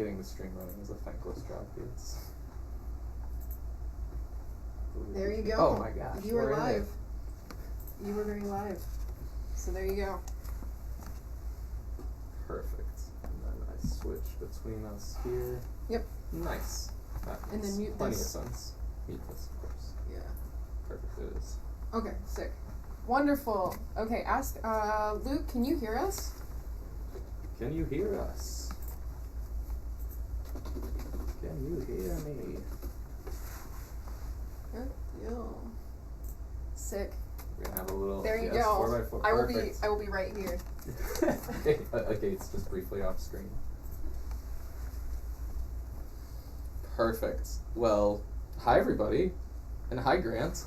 getting the stream running is a thankless job, Gates. There you go. Oh my gosh. You were live. You were very live. So there you go. Perfect. And then I switch between us here. Yep. Nice. That and then mute plenty this. of sense. Mute this, of course. Yeah. Perfect it is. Okay, sick. Wonderful. Okay, ask Luke, can you hear us? Can you hear us? Can you hear me? Good deal. Sick. We're gonna have a little. There you yes, go. 4x4. I will be right here. Okay, it's just briefly off screen. Perfect. Well, hi everybody, and hi Grant.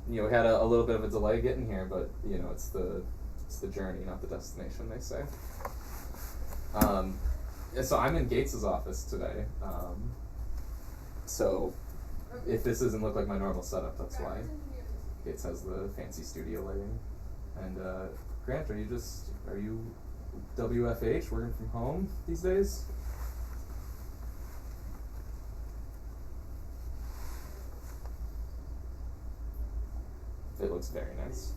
We had a little bit of a delay getting here, but it's the journey, not the destination, they say. So I'm in Gates's office today. So if this doesn't look like my normal setup, that's why. Gates has the fancy studio lighting. And Grant, are you WFH, working from home these days? It looks very nice.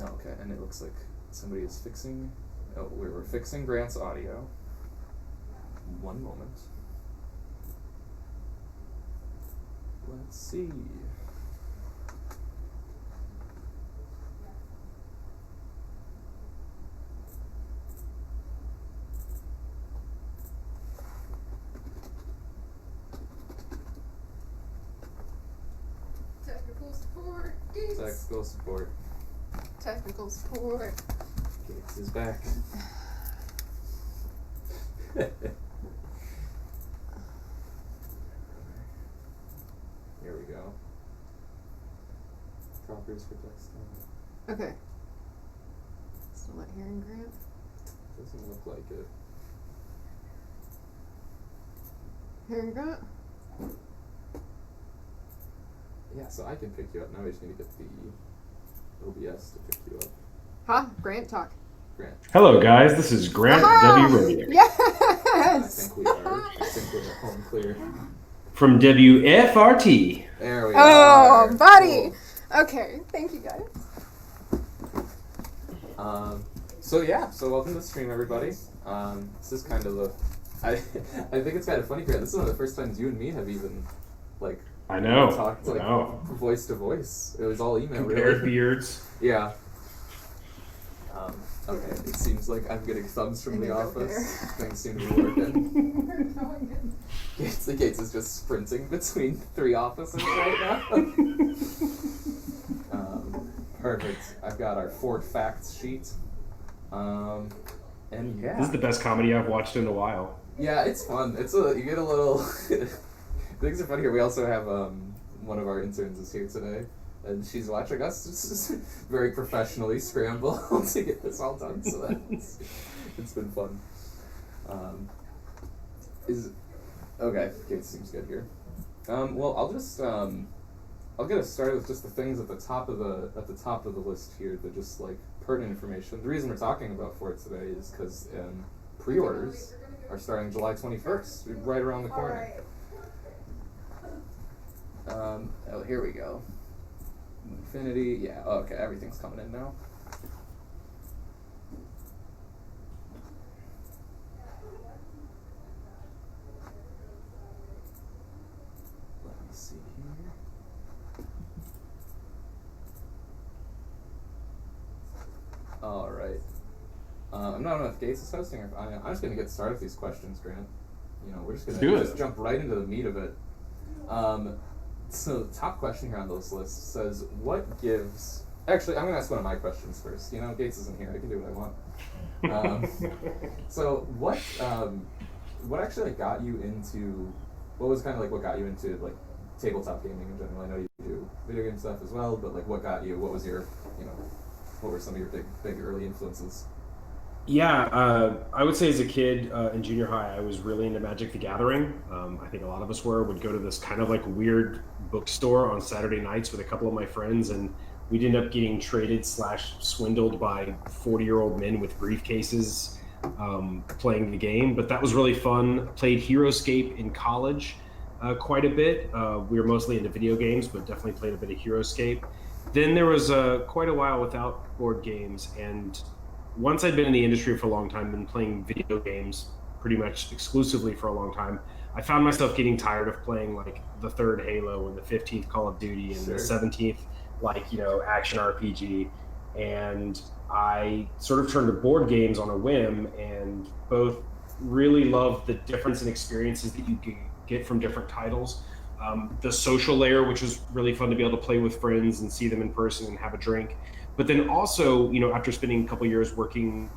Oh, okay, and it looks like somebody is fixing. Oh, we were fixing Grant's audio. One moment. Let's see. Technical support. Gates. Technical support. Technical support. Gates is back. Here we go. Properties for desktop. Okay. Still not hearing Grant? Doesn't look like it. Hearing Grant? Yeah, so I can pick you up. Now we just need to get the OBS to pick you up. Huh? Grant talk. Grant. Hello, guys. This is Grant W. Radio. Yes! I think we're home clear. From WFRT. There we are. are. Buddy! Cool. Okay, thank you guys. So welcome to the stream, everybody. This is kind of I think it's kind of funny, Grant. This is one of the first times you and me have even, I know. talked, voice to voice. It was all email, Compared really. beards. Yeah. Okay, it seems like I'm getting thumbs from the office. Things seem to be working. Gates is just sprinting between 3 offices right now. Perfect. I've got our 4 facts sheet. And yeah. This is the best comedy I've watched in a while. Yeah, it's fun. You get a little. Things are fun here. We also have one of our interns is here today. And she's watching us just very professionally scramble to get this all done. So it's been fun. Okay, Kate seems good here. Well, I'll just I'll get us started with just the things at the top of the list here that just pertinent information. The reason we're talking about for it today is because pre-orders are starting July 21st, right around the corner. Oh, here we go. Infinity, yeah, okay, everything's coming in now. Let me see here. Alright. I don't know if Gates is hosting or if I'm just going to get started with these questions, Grant. We're just going to just jump right into the meat of it. So the top question here on this list says, what gives... Actually, I'm going to ask one of my questions first. Gates isn't here. I can do what I want. So what actually got you into... What was kind of what got you into tabletop gaming in general? I know you do video game stuff as well, but what got you? What was your, what were some of your big early influences? Yeah, I would say as a kid in junior high, I was really into Magic the Gathering. I think a lot of us would go to this kind of weird bookstore on Saturday nights with a couple of my friends, and we'd end up getting traded / swindled by 40-year-old men with briefcases playing the game. But that was really fun. Played HeroScape in college quite a bit. We were mostly into video games, but definitely played a bit of HeroScape. Then there was quite a while without board games, and once I'd been in the industry for a long time, been playing video games pretty much exclusively for a long time, I found myself getting tired of playing like the 3rd Halo and the 15th Call of Duty and the 17th action RPG, and I sort of turned to board games on a whim, and both really loved the difference in experiences that you could get from different titles. The social layer, which was really fun to be able to play with friends and see them in person and have a drink. But then also, after spending a couple years working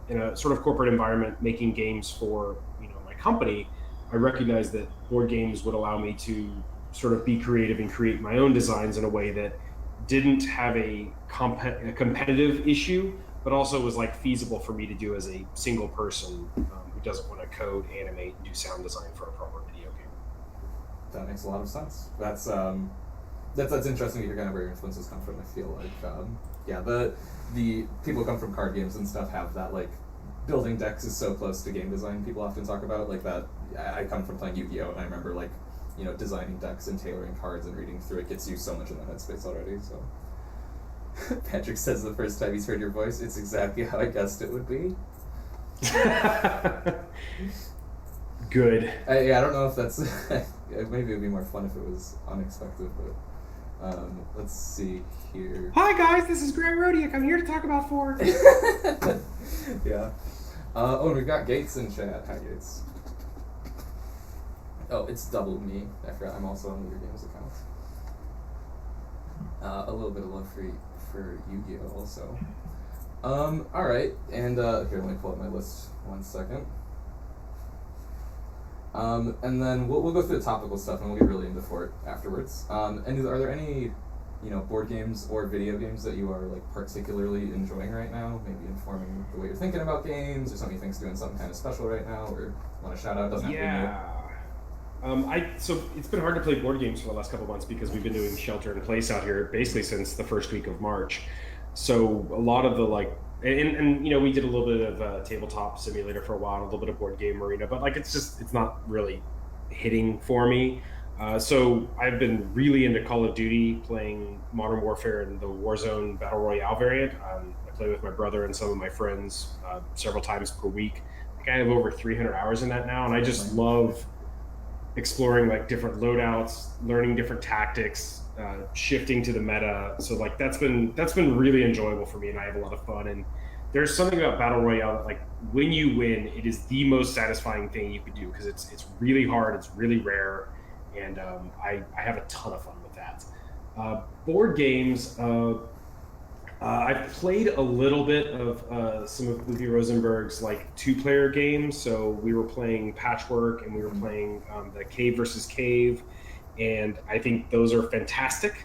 in a sort of corporate environment, making games for my company, I recognized that board games would allow me to sort of be creative and create my own designs in a way that didn't have a competitive issue, but also was like feasible for me to do as a single person who doesn't want to code, animate, and do sound design for a proper video game. That makes a lot of sense. That's interesting to hear kind of where your influences come from. I feel like the people who come from card games and stuff have that, like, building decks is so close to game design. People often talk about like that. I come from playing Yu-Gi-Oh, and I remember like designing decks and tailoring cards and reading through it gets you so much in the headspace already. So Patrick says the first time he's heard your voice, it's exactly how I guessed it would be. Good. I don't know if that's maybe it would be more fun if it was unexpected, but let's see here. Hi guys, this is Grant Rodiak. I'm here to talk about Ford. Yeah. And we've got Gates in chat. Hi Gates. Oh, it's double me. I forgot I'm also on the Your Games account. A little bit of love for Yu-Gi-Oh also. Alright, and here, let me pull up my list 1 second. And then we'll go through the topical stuff and we'll get really into Fort afterwards. And are there any, board games or video games that you are like particularly enjoying right now? Maybe informing the way you're thinking about games, or something you think's doing something kind of special right now, or want to shout out? Doesn't have to be new. So it's been hard to play board games for the last couple of months because we've been doing shelter in place out here basically since the first week of March. So a lot of the and we did a little bit of tabletop simulator for a while, a little bit of board game arena, but it's not really hitting for me. So I've been really into Call of Duty, playing Modern Warfare and the Warzone Battle Royale variant. I play with my brother and some of my friends several times per week. I think I have over 300 hours in that now, and I just love exploring like different loadouts, learning different tactics, shifting to the meta. So like that's been really enjoyable for me, and I have a lot of fun. And there's something about Battle Royale that, like, when you win, it is the most satisfying thing you could do, because it's really hard, it's really rare, and I have a ton of fun with that. Board games, I've played a little bit of some of Uwe Rosenberg's like 2-player games. So we were playing Patchwork and we were playing the Cave versus Cave, and I think those are fantastic.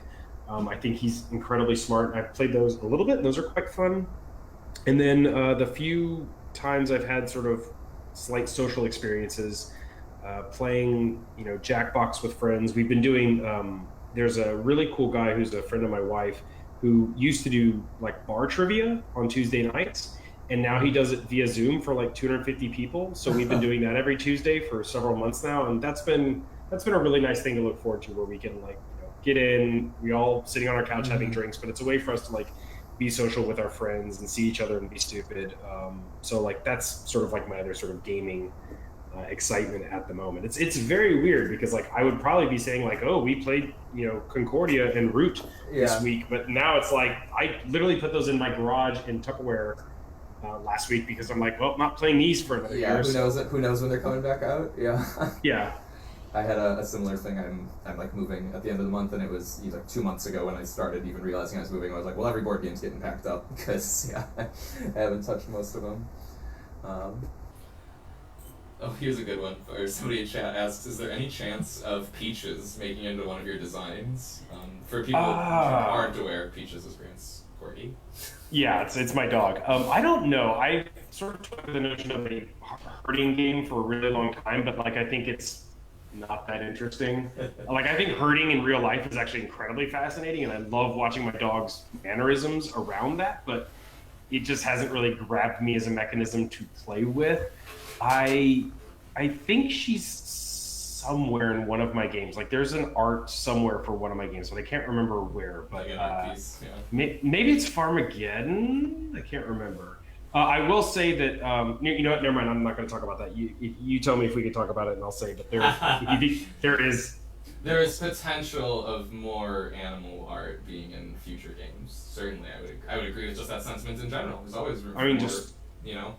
I think he's incredibly smart. I've played those a little bit, and those are quite fun. And then the few times I've had sort of slight social experiences, playing Jackbox with friends. We've been doing. There's a really cool guy who's a friend of my wife, who used to do like bar trivia on Tuesday nights, and now he does it via Zoom for like 250 people. So we've been doing that every Tuesday for several months now, and that's been a really nice thing to look forward to, where we can get in, we all sitting on our couch having drinks, but it's a way for us to be social with our friends and see each other and be stupid. So that's sort of like my other sort of gaming excitement at the moment. It's very weird, because I would probably be saying oh, we played Concordia and Root this week, but now it's I literally put those in my garage in Tupperware last week, because I'm well, I'm not playing these for another year. Who knows when they're coming back out? Yeah. I had a similar thing. I'm moving at the end of the month, and it was 2 months ago when I started even realizing I was moving. I was well, every board game's getting packed up, because I haven't touched most of them. Oh, here's a good one. Or somebody in chat asks, is there any chance of Peaches making into one of your designs? For people who aren't aware, Peaches is Grant's corgi. Yeah, it's my dog. I don't know. I sort of took the notion of a herding game for a really long time, but I think it's not that interesting. Like, I think herding in real life is actually incredibly fascinating, and I love watching my dog's mannerisms around that, but it just hasn't really grabbed me as a mechanism to play with. I think she's somewhere in one of my games. Like, there's an art somewhere for one of my games, but I can't remember where. But maybe it's Farmageddon. I can't remember. I will say that you know what? Never mind. I'm not going to talk about that. You tell me if we can talk about it, and I'll say. But there is potential of more animal art being in future games. Certainly, I would agree with just that sentiment in general. There's always room for more, you know,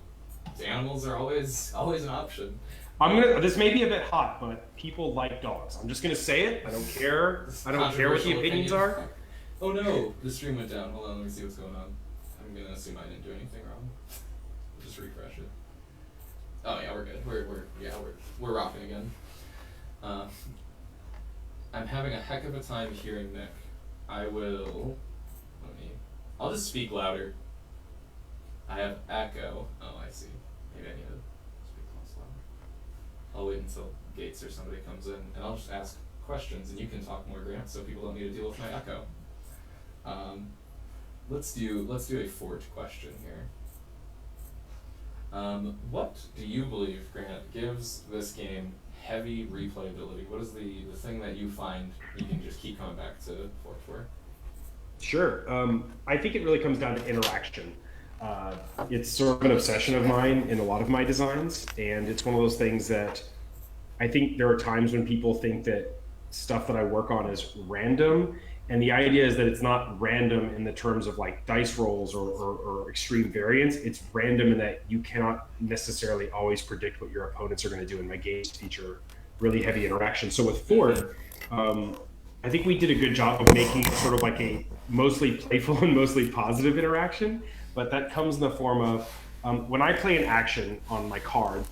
animals are always an option. This may be a bit hot, but people like dogs. I'm just gonna say it. I don't care. I don't care what the opinions are. Oh no, the stream went down. Hold on, let me see what's going on. I'm gonna assume I didn't do anything wrong. Just refresh it. Oh yeah, we're good. We're rocking again. I'm having a heck of a time hearing Nick. I'll just speak louder. I have echo. Oh, I see. Maybe I need to speak less louder. I'll wait until Gates or somebody comes in, and I'll just ask questions, and you can talk more, Grant, so people don't need to deal with my echo. Let's do a Fort question here. What do you believe, Grant, gives this game heavy replayability? What is the thing that you find you can just keep coming back to Fort for? Sure. I think it really comes down to interaction. It's sort of an obsession of mine in a lot of my designs, and it's one of those things that I think there are times when people think that stuff that I work on is random, and the idea is that it's not random in the terms of like dice rolls or extreme variance. It's random in that you cannot necessarily always predict what your opponents are going to do, and my games feature really heavy interaction. So with Fort, I think we did a good job of making sort of like a mostly playful and mostly positive interaction, but that comes in the form of when I play an action on my card,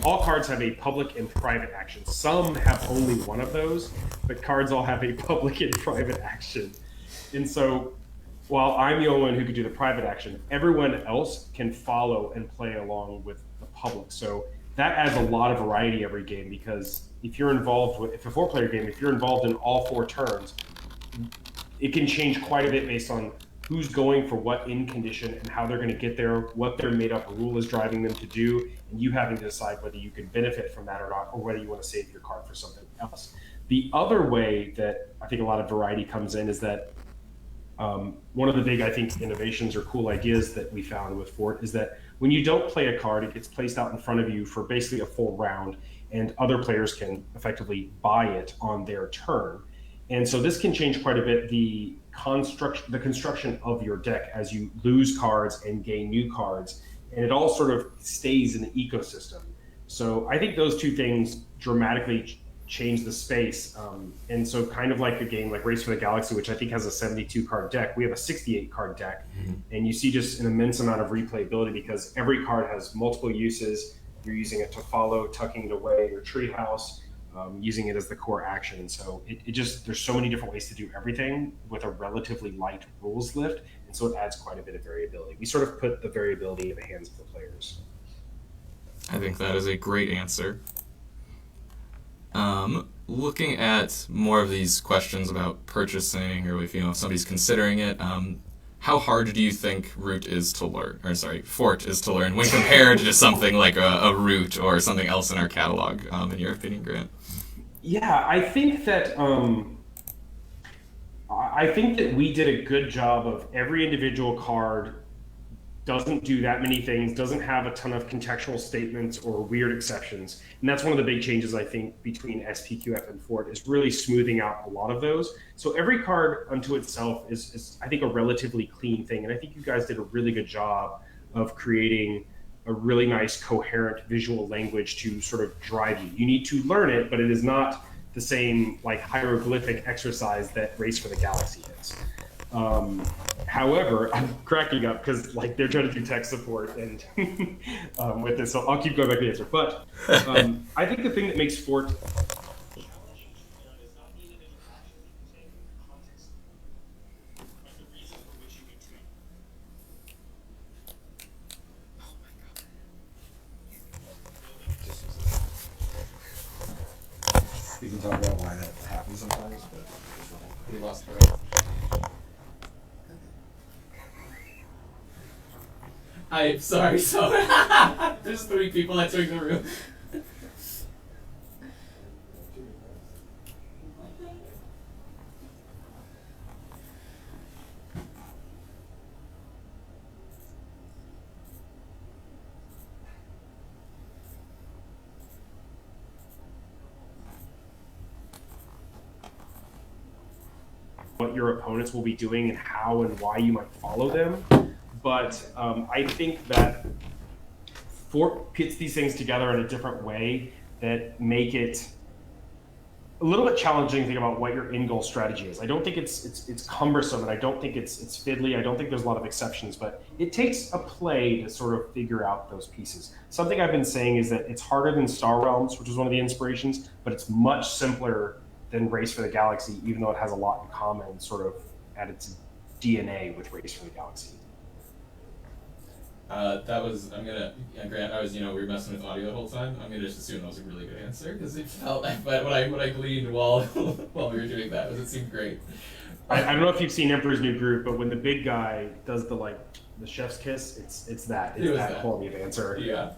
all cards have a public and private action. Some have only one of those, but cards all have a public and private action. And so while I'm the only one who can do the private action, everyone else can follow and play along with the public. So that adds a lot of variety every game, because if you're involved if a 4-player game, if you're involved in all 4 turns, it can change quite a bit based on who's going for what in condition and how they're going to get there, what their made-up rule is driving them to do, and you having to decide whether you can benefit from that or not, or whether you want to save your card for something else. The other way that I think a lot of variety comes in is that one of the big, I think, innovations or cool ideas that we found with Fort is that when you don't play a card, it gets placed out in front of you for basically a full round, and other players can effectively buy it on their turn. And so this can change quite a bit the construction of your deck as you lose cards and gain new cards, and it all sort of stays in the ecosystem. So I think those two things dramatically change the space. And so kind of like a game like Race for the Galaxy, which I think has a 72 card deck, we have a 68 card deck. And you see just an immense amount of replayability because every card has multiple uses. You're using it to follow, tucking it away in your treehouse, using it as the core action. And so it just, there's so many different ways to do everything with a relatively light rules lift. And so it adds quite a bit of variability. We sort of put the variability in the hands of the players. I think that is a great answer. Looking at more of these questions about purchasing, or if somebody's considering it, how hard do you think Fort is to learn when compared to something like a Root or something else in our catalog, in your opinion, Grant? Yeah, I think that we did a good job of every individual card doesn't do that many things, doesn't have a ton of contextual statements or weird exceptions. And that's one of the big changes, I think, between SPQF and Fort, is really smoothing out a lot of those. So every card unto itself is I think, a relatively clean thing. And I think you guys did a really good job of creating a really nice, coherent visual language to sort of drive you. You need to learn it, but it is not the same like hieroglyphic exercise that Race for the Galaxy is. However, I'm cracking up because like they're trying to do tech support and with this, so I'll keep going back to the answer. But I think the thing that makes Fort We lost her. I'm sorry, so there's 3 people entering the room. What your opponents will be doing and how and why you might follow them. But I think that Fort pits these things together in a different way that make it a little bit challenging to think about what your in-goal strategy is. I don't think it's cumbersome, and I don't think it's fiddly. I don't think there's a lot of exceptions, but it takes a play to sort of figure out those pieces. Something I've been saying is that it's harder than Star Realms, which is one of the inspirations, but it's much simpler than Race for the Galaxy, even though it has a lot in common sort of at its DNA with Race for the Galaxy. Grant, we were messing with audio the whole time. I'm gonna just assume that was a really good answer because it felt like what I gleaned while we were doing that was it seemed great. I don't know if you've seen Emperor's New Groove, but when the big guy does the chef's kiss, it's that quality of answer. Yeah.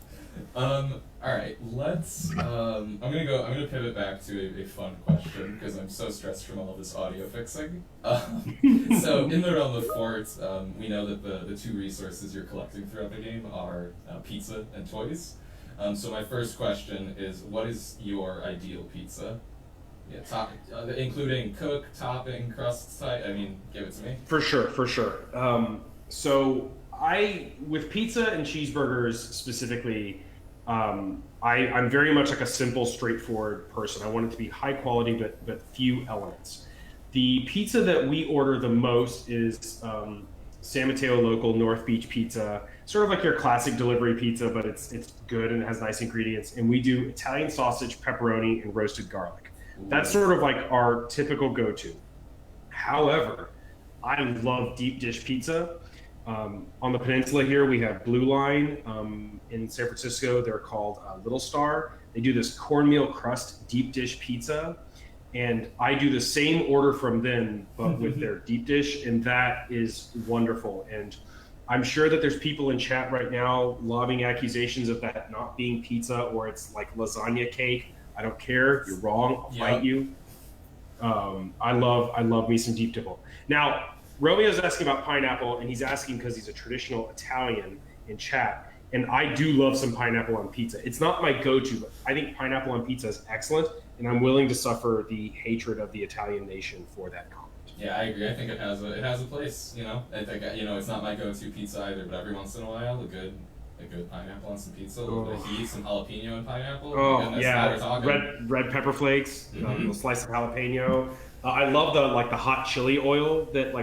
All right, let's. I'm gonna pivot back to a fun question because I'm so stressed from all of this audio fixing. So in the realm of forts, we know that the 2 resources you're collecting throughout the game are pizza and toys. So my first question is, what is your ideal pizza? Yeah, including cook, topping, crust type. Give it to me. For sure. So with pizza and cheeseburgers specifically, I'm very much like a simple, straightforward person. I want it to be high quality, but few elements. The pizza that we order the most is San Mateo local North Beach pizza, sort of like your classic delivery pizza, but it's good and it has nice ingredients. And we do Italian sausage, pepperoni, and roasted garlic. That's sort of like our typical go-to. However, I love deep dish pizza. On the peninsula here, we have Blue Line. In San Francisco, they're called Little Star. They do this cornmeal crust deep dish pizza. And I do the same order from them, but with their deep dish. And that is wonderful. And I'm sure that there's people in chat right now lobbing accusations of that not being pizza or it's like lasagna cake. I don't care. You're wrong. I'll fight you. I love me some deep dipple. Now, Romeo's asking about pineapple, and he's asking because he's a traditional Italian in chat. And I do love some pineapple on pizza. It's not my go-to, but I think pineapple on pizza is excellent, and I'm willing to suffer the hatred of the Italian nation for that comment. Yeah, I agree. I think it has a place. I think it's not my go-to pizza either, but every once in a while, a good pineapple on some pizza, a little bit of heat, some jalapeno and pineapple. Oh yeah, red pepper flakes, a little slice of jalapeno. I love the hot chili oil that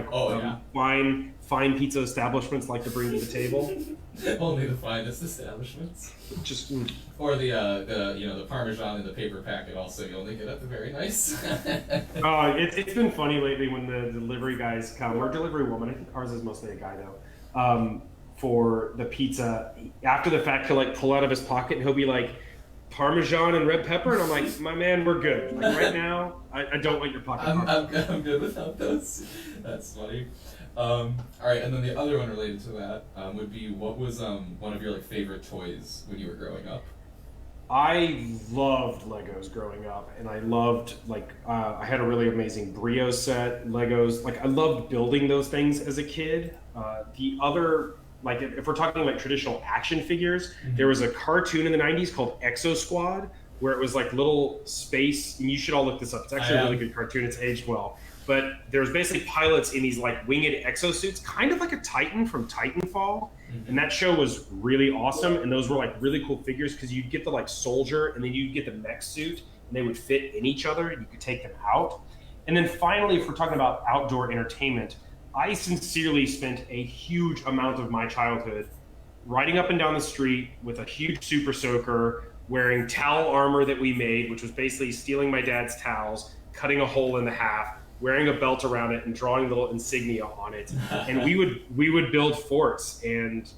fine pizza establishments like to bring to the table. Only the finest establishments. Or the Parmesan in the paper packet. Also, you only get at the very nice. It's been funny lately when the delivery guys come, or delivery woman. I think ours is mostly a guy though. For the pizza, after the fact, he'll pull out of his pocket and he'll be like, Parmesan and red pepper, and I'm like, my man, we're good. Like right now, I don't want your pocket. I'm good without those. That's funny. All right, and then the other one related to that would be, what was one of your favorite toys when you were growing up? I loved Legos growing up, and I loved I had a really amazing Brio set, Legos. I loved building those things as a kid. The other. If we're talking traditional action figures, there was a cartoon in the 90s called Exo Squad, where it was little space, and you should all look this up. It's actually a really good cartoon. It's aged well. But there's basically pilots in these winged exosuits, kind of like a Titan from Titanfall. And that show was really awesome. And those were really cool figures because you'd get the soldier and then you'd get the mech suit and they would fit in each other and you could take them out. And then finally, if we're talking about outdoor entertainment, I sincerely spent a huge amount of my childhood riding up and down the street with a huge super soaker, wearing towel armor that we made, which was basically stealing my dad's towels, cutting a hole in the half, wearing a belt around it, and drawing little insignia on it. And we would build forts and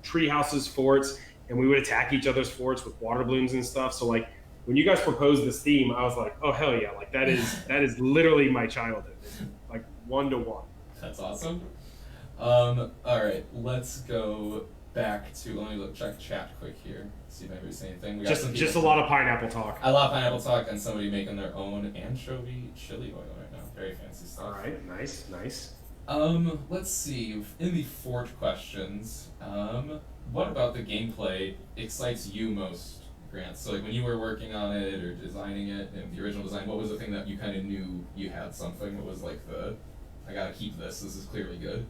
tree houses, forts, and we would attack each other's forts with water balloons and stuff. So when you guys proposed this theme, I was like, oh hell yeah, like that is literally my childhood, like 1-to-1. That's awesome. All right, let's go back to, let me look, check chat quick here, see if anybody's saying anything. We got just a lot of pineapple talk. A lot of pineapple talk, and somebody making their own anchovy chili oil right now. Very fancy stuff. All right, nice. Let's see. In the Fort questions, what about the gameplay excites you most, Grant? So, like, when you were working on it or designing it, in the original design, what was the thing that you kind of knew you had something? What was like I gotta keep this. This is clearly good.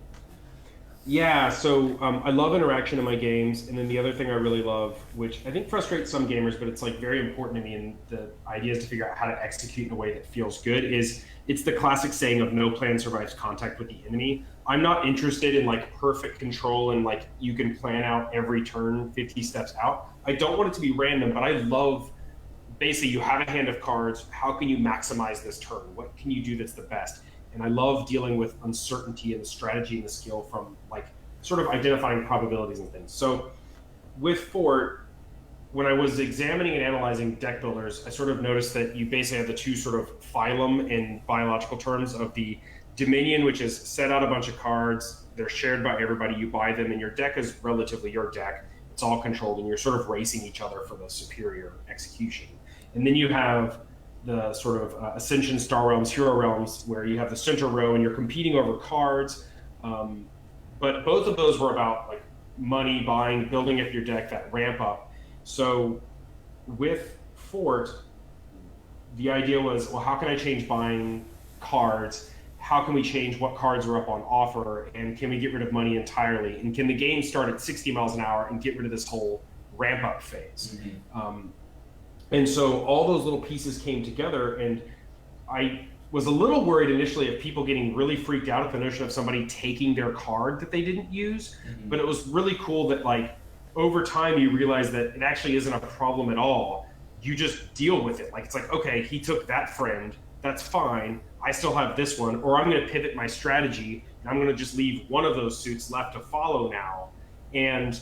Yeah, so I love interaction in my games, and then the other thing I really love, which I think frustrates some gamers, but it's like very important to me, and the idea is to figure out how to execute in a way that feels good, is it's the classic saying of no plan survives contact with the enemy. I'm not interested in like perfect control and like you can plan out every turn 50 steps out. I don't want it to be random, but I love basically you have a hand of cards. How can you maximize this turn? What can you do that's the best? And I love dealing with uncertainty and the strategy and the skill from like sort of identifying probabilities and things. So with Fort, when I was examining and analyzing deck builders, I sort of noticed that you basically have the two sort of phylum and biological terms of the Dominion, which is set out a bunch of cards, they're shared by everybody, you buy them, and your deck is relatively your deck. It's all controlled, and you're sort of racing each other for the superior execution. And then you have the sort of Ascension, Star Realms, Hero Realms, where you have the center row and you're competing over cards. But both of those were about like money, buying, building up your deck, that ramp up. So with Fort, the idea was, well, how can I change buying cards? How can we change what cards are up on offer? And can we get rid of money entirely? And can the game start at 60 miles an hour and get rid of this whole ramp up phase? Mm-hmm. And so all those little pieces came together, and I was a little worried initially of people getting really freaked out at the notion of somebody taking their card that they didn't use. Mm-hmm. But it was really cool that like over time you realize that it actually isn't a problem at all. You just deal with it. Like it's like, okay, he took that friend, that's fine. I still have this one, or I'm going to pivot my strategy and I'm going to just leave one of those suits left to follow now. And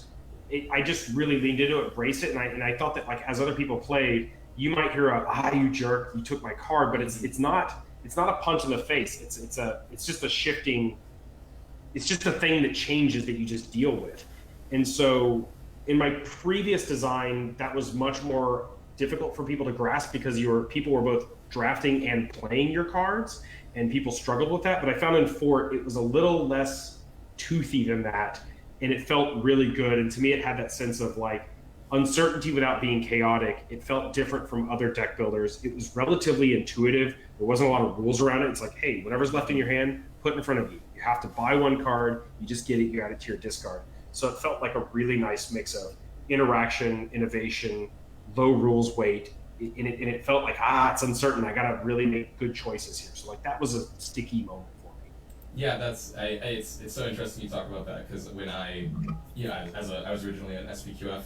I just really leaned into it, embraced it, and I thought that like as other people played, you might hear a you jerk, you took my card, but it's not a punch in the face. It's just a shifting. It's just a thing that changes that you just deal with. And so in my previous design, that was much more difficult for people to grasp because people were both drafting and playing your cards, and people struggled with that. But I found in Fort it was a little less toothy than that. And it felt really good. And to me, it had that sense of like uncertainty without being chaotic. It felt different from other deck builders. It was relatively intuitive. There wasn't a lot of rules around it. It's like, hey, whatever's left in your hand, put it in front of you. You have to buy one card. You just get it. You add it to your discard. So it felt like a really nice mix of interaction, innovation, low rules weight. And it felt like, it's uncertain. I got to really make good choices here. So like that was a sticky moment. Yeah, it's so interesting you talk about that because when I was originally an SPQF,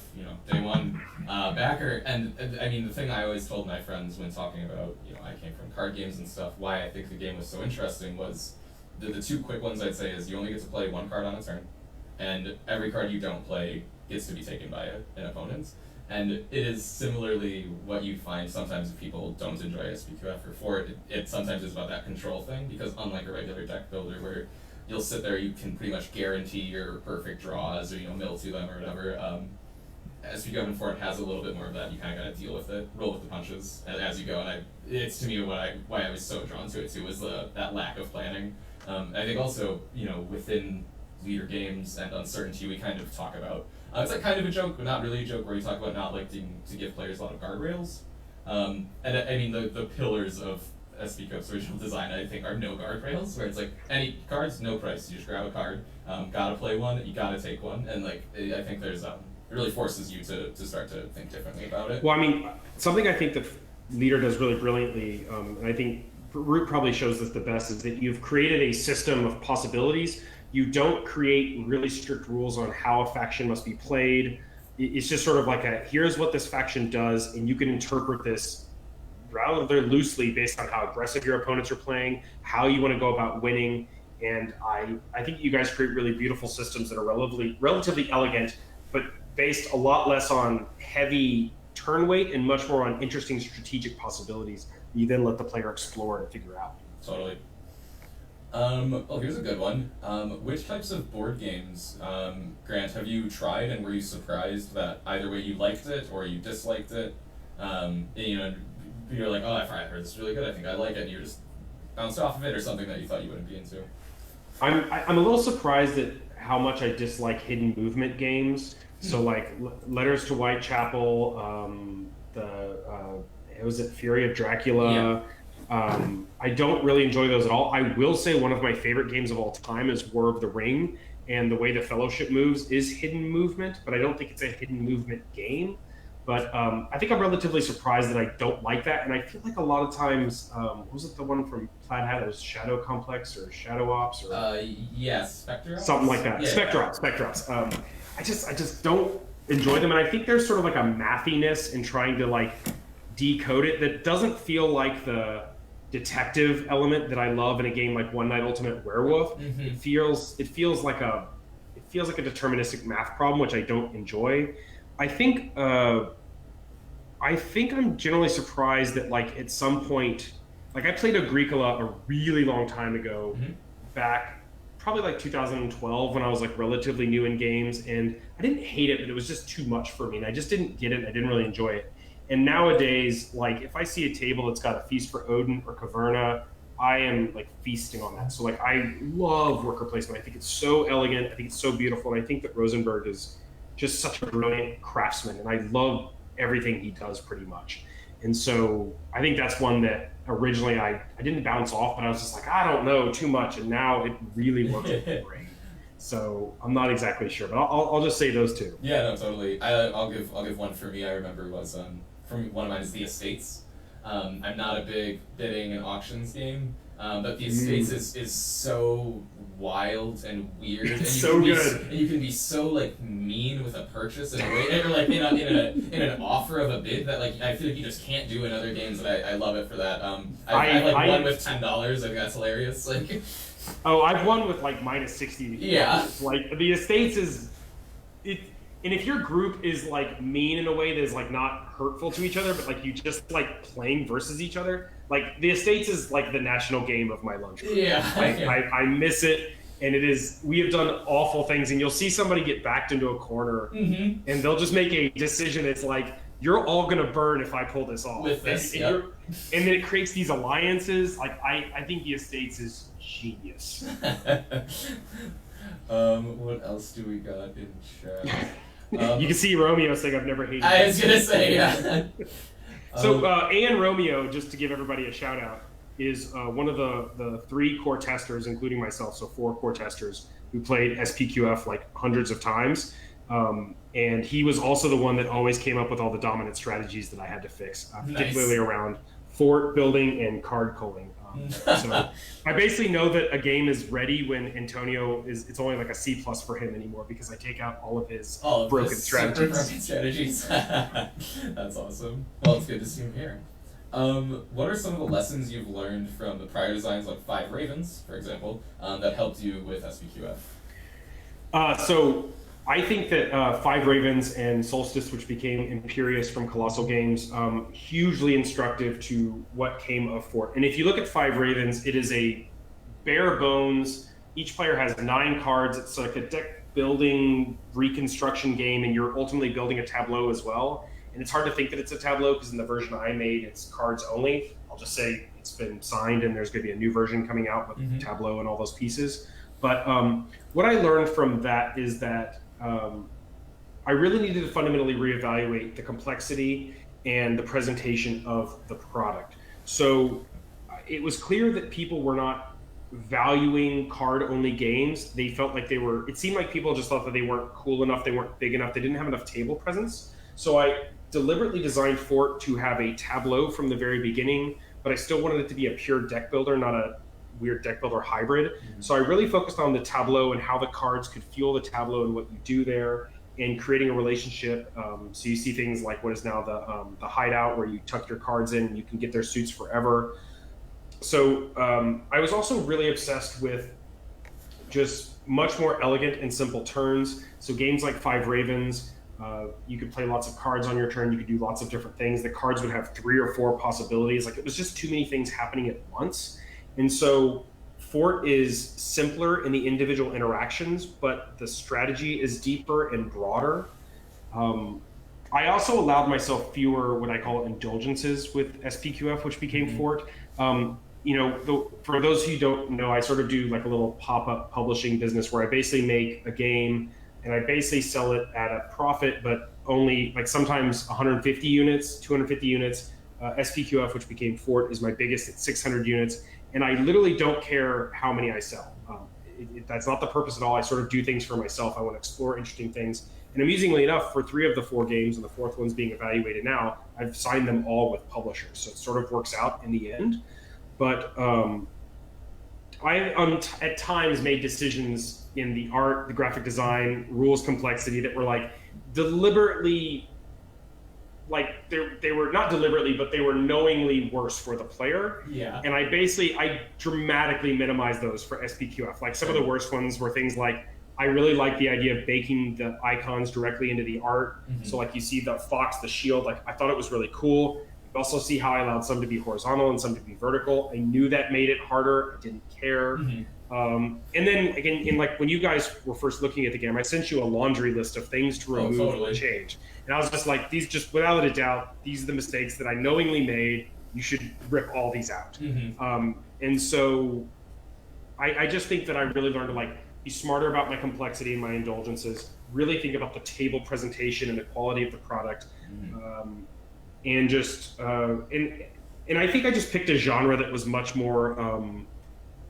day one backer, and I mean the thing I always told my friends when talking about, I came from card games and stuff, why I think the game was so interesting was the two quick ones I'd say is you only get to play one card on a turn, and every card you don't play gets to be taken by an opponent. And it is similarly what you find sometimes if people don't enjoy SPQF or Fort. It sometimes is about that control thing because unlike a regular deck builder where you'll sit there, you can pretty much guarantee your perfect draws or mill to them or whatever. SPQF and Fort has a little bit more of that. You kind of got to deal with it, roll with the punches as you go. And it's to me why I was so drawn to it too was that lack of planning. I think also within leader games and uncertainty we kind of talk about. It's like kind of a joke, but not really a joke, where we talk about not liking to give players a lot of guardrails. And I mean, the pillars of SPQF's original design, I think, are no guardrails, where it's like, any cards, no price. You just grab a card, gotta play one, you gotta take one. And like, I think there's, it really forces you to start to think differently about it. Well, I mean, something I think that Leader does really brilliantly, and I think Root probably shows this the best, is that you've created a system of possibilities. You don't create really strict rules on how a faction must be played. It's just sort of like here's what this faction does, and you can interpret this rather loosely based on how aggressive your opponents are playing, how you want to go about winning. And I think you guys create really beautiful systems that are relatively elegant, but based a lot less on heavy turn weight and much more on interesting strategic possibilities. You then let the player explore and figure out. Totally. Well, here's a good one. Which types of board games, Grant, have you tried, and were you surprised that either way you liked it or you disliked it? You know, you're like, oh, I heard this is really good. I think I like it. And you just bounced off of it, or something that you thought you wouldn't be into. I'm a little surprised at how much I dislike hidden movement games. So like Letters to Whitechapel, was it Fury of Dracula? Yeah. I don't really enjoy those at all. I will say one of my favorite games of all time is War of the Ring, and the way the Fellowship moves is hidden movement, but I don't think it's a hidden movement game. But I think I'm relatively surprised that I don't like that, and I feel like a lot of times, was it the one from Plaid Hat? It was Shadow Complex or Shadow Ops or yes, Spectre Ops? Something like that. Yeah, Spectre Ops. I just don't enjoy them, and I think there's sort of like a mathiness in trying to like decode it that doesn't feel like the detective element that I love in a game like One Night Ultimate Werewolf. Mm-hmm. It feels like a deterministic math problem, which I don't enjoy. I think I'm generally surprised that like at some point, like I played Agricola a really long time ago, back probably like 2012 when I was like relatively new in games, and I didn't hate it, but it was just too much for me, and I just didn't get it. I didn't really enjoy it. And nowadays, like if I see a table that's got a Feast for Odin or Caverna, I am like feasting on that. So like I love worker placement. I think it's so elegant. I think it's so beautiful, and I think that Rosenberg is just such a brilliant craftsman, and I love everything he does pretty much. And so I think that's one that originally I didn't bounce off, but I was just like, I don't know, too much, and now it really works with the brain. So I'm not exactly sure, but I'll just say those two. Yeah, no, totally. I'll give one for me. I remember was from one of mine is The Estates. I'm not a big bidding and auctions game, but The Estates is so wild and weird. It's and so good. And you can be so like mean with a purchase in a way, or like in an offer of a bid that like I feel like you just can't do in other games. And I love it for that. I won with $10. I think that's hilarious. Like. Oh, I've won with like -60. Yeah. Like The Estates is it. And if your group is like mean in a way that is like not hurtful to each other, but like you just like playing versus each other, like The Estates is like the national game of my lunch group. Yeah. I miss it, and it is. We have done awful things, and you'll see somebody get backed into a corner, and they'll just make a decision. It's like you're all gonna burn if I pull this off. With this, and then it creates these alliances. Like I think The Estates is genius. What else do we got in chat? You can see Romeo saying, I've never hated I was gonna say, yeah. So Ann Romeo, just to give everybody a shout out, is one of the 3 core testers, including myself, so 4 core testers who played SPQF like hundreds of times. And he was also the one that always came up with all the dominant strategies that I had to fix, particularly around fort building and card culling. So I basically know that a game is ready when Antonio it's only like a C+ for him anymore, because I take out all of his broken strategies. That's awesome. Well, it's good to see him here. What are some of the lessons you've learned from the prior designs like Five Ravens, for example, that helped you with SPQF? So I think that Five Ravens and Solstice, which became Imperious from Colossal Games, hugely instructive to what came of Fort. And if you look at Five Ravens, it is a bare bones. Each player has 9 cards. It's like a deck building reconstruction game, and you're ultimately building a tableau as well. And it's hard to think that it's a tableau because in the version I made, it's cards only. I'll just say it's been signed, and there's going to be a new version coming out with tableau and all those pieces. But what I learned from that is that I really needed to fundamentally reevaluate the complexity and the presentation of the product. So it was clear that people were not valuing card-only games. They felt like it seemed like people just thought that they weren't cool enough, they weren't big enough, they didn't have enough table presence. So I deliberately designed Fort to have a tableau from the very beginning, but I still wanted it to be a pure deck builder, not a weird deck builder hybrid. So I really focused on the tableau and how the cards could fuel the tableau and what you do there, and creating a relationship. So you see things like what is now the hideout, where you tuck your cards in and you can get their suits forever. So I was also really obsessed with just much more elegant and simple turns. So games like Five Ravens You could play lots of cards on your turn. You could do lots of different things. The cards would have 3 or 4 possibilities. Like, it was just too many things happening at once. And so Fort is simpler in the individual interactions, but the strategy is deeper and broader. I also allowed myself fewer, what I call indulgences with SPQF, which became Fort. For those who don't know, I sort of do like a little pop-up publishing business where I basically make a game and I basically sell it at a profit, but only like sometimes 150 units, 250 units. SPQF, which became Fort, is my biggest at 600 units. And I literally don't care how many I sell. That's not the purpose at all. I sort of do things for myself. I want to explore interesting things. And amusingly enough, for 3 of the 4 games, and the 4th one's being evaluated now, I've signed them all with publishers. So it sort of works out in the end. But I at times made decisions in the art, the graphic design, rules complexity that were like deliberately, like they were not deliberately, but they were knowingly worse for the player. Yeah. And I dramatically minimized those for SPQF. Like, some of the worst ones were things like, I really like the idea of baking the icons directly into the art. So like, you see the fox, the shield, like I thought it was really cool. You also see how I allowed some to be horizontal and some to be vertical. I knew that made it harder. I didn't care. And then again, like when you guys were first looking at the game, I sent you a laundry list of things to remove and change. And I was just like, these, just without a doubt, these are the mistakes that I knowingly made. You should rip all these out. And so I just think that I really learned to like be smarter about my complexity and my indulgences, really think about the table presentation and the quality of the product. And just, and I think I just picked a genre that was much more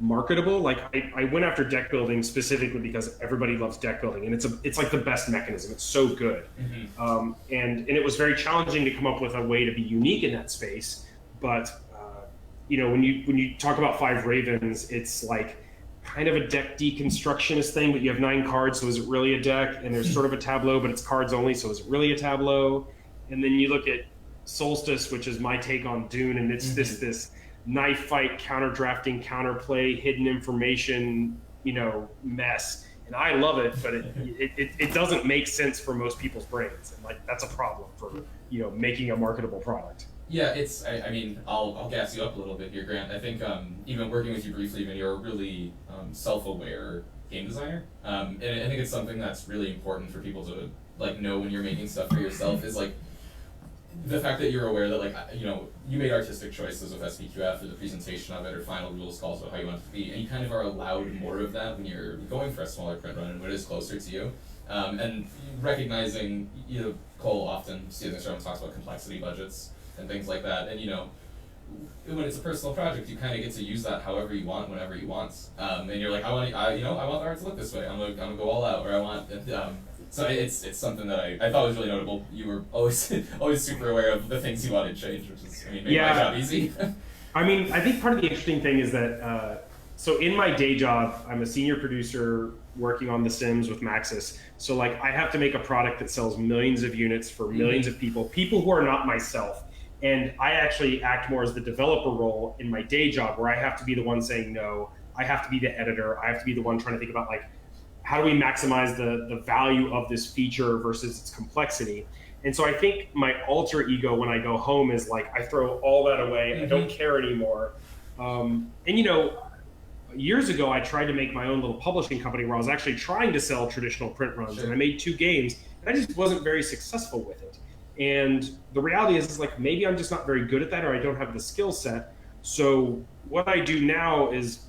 marketable. Like I went after deck building specifically because everybody loves deck building, and it's like the best mechanism. It's so good. And it was very challenging to come up with a way to be unique in that space. But when you talk about 5 Ravens, it's like kind of a deck deconstructionist thing, but you have 9 cards, so is it really a deck? And there's sort of a tableau, but it's cards only, so is it really a tableau? And then you look at Solstice, which is my take on Dune, and it's this knife fight, counter drafting, counterplay, hidden information, mess. And I love it, but it doesn't make sense for most people's brains, and like that's a problem for making a marketable product. Yeah, I mean, I'll gas you up a little bit here, Grant. I think even working with you briefly, even you're a really self-aware game designer, and I think it's something that's really important for people to like know when you're making stuff for yourself. Is like the fact that you're aware that like you made artistic choices with SPQF or the presentation of it or final rules calls about how you want it to be, and you kind of are allowed more of that when you're going for a smaller print run and when it is closer to you. And recognizing, Cole often Steven Sherman talks about complexity budgets and things like that, and when it's a personal project, you kind of get to use that however you want, whenever you want. And you're like, I want the art to look this way. I'm gonna go all out, or I want. So it's something that I thought was really notable. You were always super aware of the things you wanted changed, which is made my job easy. I mean, I think part of the interesting thing is that so in my day job, I'm a senior producer working on The Sims with Maxis. So like I have to make a product that sells millions of units for millions of people who are not myself. And I actually act more as the developer role in my day job, where I have to be the one saying no. I have to be the editor. I have to be the one trying to think about like, how do we maximize the value of this feature versus its complexity? And so I think my alter ego when I go home is like, I throw all that away. I don't care anymore. And years ago, I tried to make my own little publishing company where I was actually trying to sell traditional print runs. And I made 2 games, and I just wasn't very successful with it. And the reality is like, maybe I'm just not very good at that, or I don't have the skill set. So what I do now is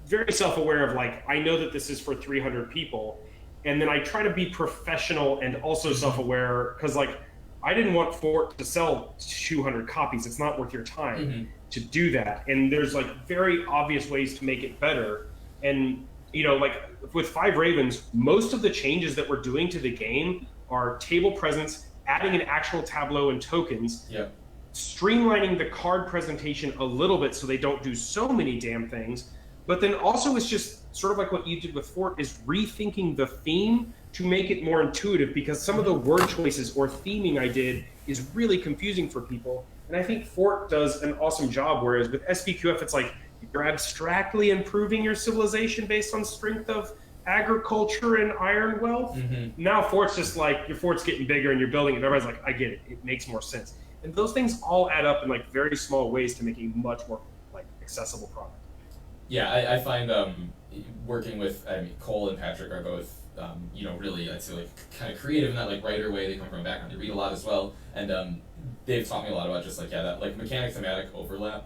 very self-aware of like, I know that this is for 300 people. And then I try to be professional and also self-aware, because like, I didn't want Fort to sell 200 copies. It's not worth your time to do that. And there's like very obvious ways to make it better. And like with 5 Ravens, most of the changes that we're doing to the game are table presence, adding an actual tableau and tokens, streamlining the card presentation a little bit so they don't do so many damn things. But then also it's just sort of like what you did with Fort, is rethinking the theme to make it more intuitive, because some of the word choices or theming I did is really confusing for people. And I think Fort does an awesome job, whereas with SPQF, it's like you're abstractly improving your civilization based on strength of agriculture and iron wealth. Now fort's just like, your fort's getting bigger and you're building it. Everybody's like, I get it. It makes more sense. And those things all add up in like very small ways to make a much more like accessible product. Yeah, I find working with, I mean, Cole and Patrick are both, really, I'd say, like, kind of creative in that, like, writer way. They come from a background, they read a lot as well, and they've taught me a lot about just, like, that, like, mechanic-thematic overlap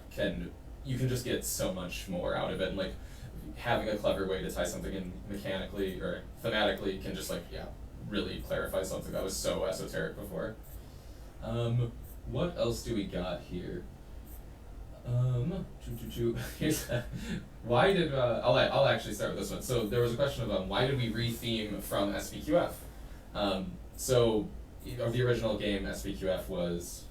you can just get so much more out of it, and, like, having a clever way to tie something in mechanically or thematically can just, like, really clarify something that was so esoteric before. What else do we got here? Why did I'll actually start with this one. So there was a question of why did we re-theme from SPQF? So of the original game, SPQF was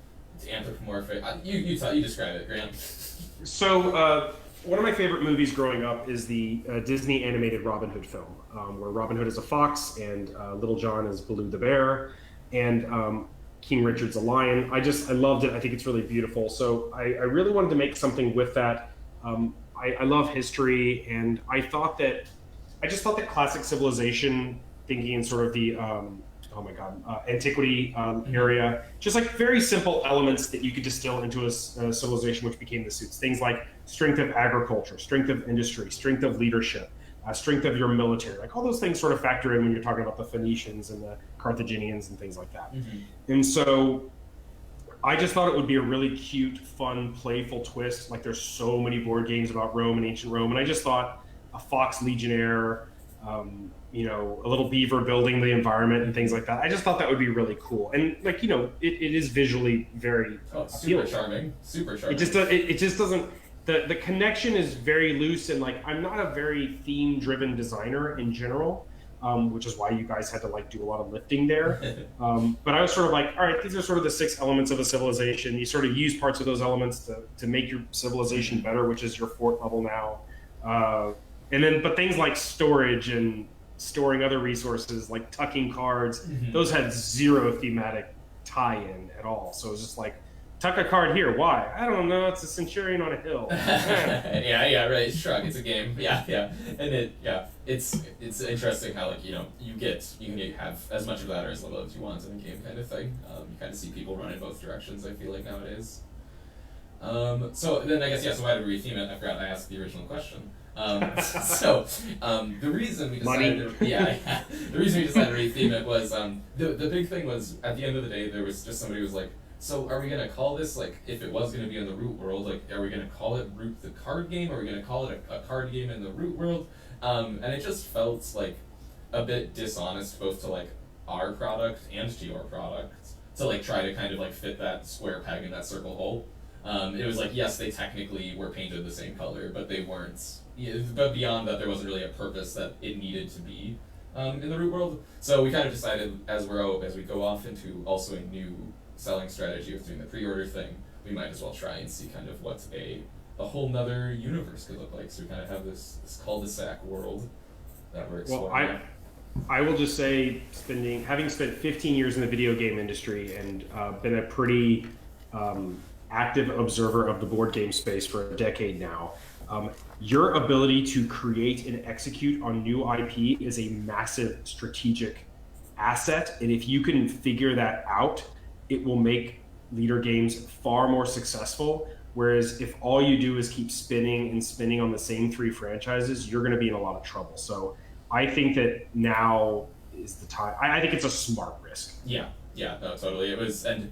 anthropomorphic. You describe it, Grant. So one of my favorite movies growing up is the Disney animated Robin Hood film, where Robin Hood is a fox and Little John is Baloo the bear, and King Richard's a lion. I loved it. I think it's really beautiful. So I really wanted to make something with that. I love history, and I just thought that classic civilization, thinking in sort of the antiquity area, just like very simple elements that you could distill into a civilization, which became the suits. Things like strength of agriculture, strength of industry, strength of leadership, strength of your military. Like all those things sort of factor in when you're talking about the Phoenicians and the Carthaginians and things like that. And so I just thought it would be a really cute, fun, playful twist. Like there's so many board games about Rome and ancient Rome. And I just thought a fox legionnaire, a little beaver building the environment and things like that. I just thought that would be really cool. And like, it is visually very super charming. It just doesn't, the connection is very loose, and like, I'm not a very theme driven designer in general. Which is why you guys had to like do a lot of lifting there. But I was sort of like, all right, these are sort of the 6 elements of a civilization. You sort of use parts of those elements to make your civilization better, which is your fort level now. But things like storage and storing other resources, like tucking cards, those had zero thematic tie-in at all. So it was just like, tuck a card here. Why? I don't know. It's a centurion on a hill. Yeah, right. Shrug. It's a game. Yeah, and it's interesting how like you can have as much of that or as little as you want in a game kind of thing. You kind of see people run in both directions. I feel like nowadays. So then I guess so why did we retheme it? I forgot I asked the original question. The reason we decided the reason we decided to retheme it was the big thing was at the end of the day there was just somebody who was like, so are we going to call this, like, if it was going to be in the root world, like, are we going to call it Root the card game? Are we going to call it a card game in the root world? And it just felt, like, a bit dishonest both to, like, our product and to your product to, like, try to kind of, like, fit that square peg in that circle hole. It was like, yes, they technically were painted the same color, but they weren't. But beyond that, there wasn't really a purpose that it needed to be in the root world. So we kind of decided as we go off into also a new selling strategy with doing the pre-order thing, we might as well try and see kind of what a whole nother universe could look like. So we kind of have this cul-de-sac world that we're exploring. Well, I will just say, having spent 15 years in the video game industry and been a pretty active observer of the board game space for a decade now, your ability to create and execute on new IP is a massive strategic asset. And if you can figure that out, it will make leader games far more successful. Whereas if all you do is keep spinning on the same 3 franchises, you're going to be in a lot of trouble. So I think that now is the time. I think it's a smart risk. Yeah, no, totally. It was, and